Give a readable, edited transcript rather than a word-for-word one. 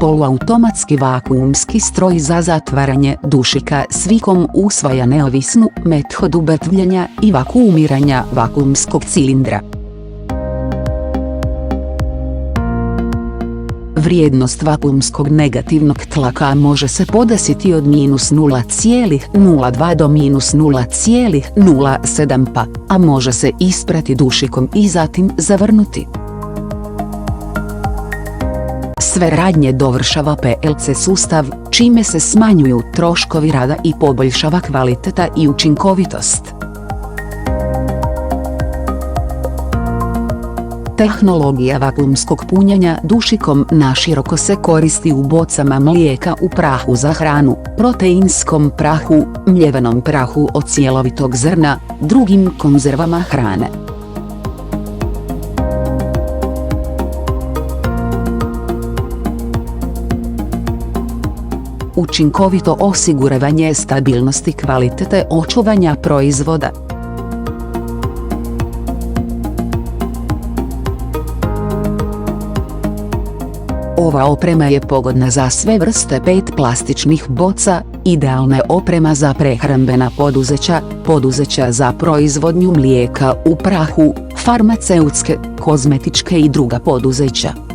poluautomatski vakuumski stroj za zatvaranje dušika s vikom usvaja neovisnu metodu betvljenja i vakuumiranja vakuumskog cilindra. Vrijednost vakuumskog negativnog tlaka može se podesiti od -0,02 do -0,07 pa, a može se isprati dušikom i zatim zavrnuti. Sve radnje dovršava PLC sustav, čime se smanjuju troškovi rada i poboljšava kvaliteta i učinkovitost. Tehnologija vakuumskog punjenja dušikom naširoko se koristi u bocama mlijeka u prahu za hranu, proteinskom prahu, mljevenom prahu od cjelovitog zrna, drugim konzervama hrane. Učinkovito osiguravanje stabilnosti kvalitete očuvanja proizvoda. Ova oprema je pogodna za sve vrste PET plastičnih boca, idealna je oprema za prehrambena poduzeća, poduzeća za proizvodnju mlijeka u prahu, farmaceutske, kozmetičke i druga poduzeća.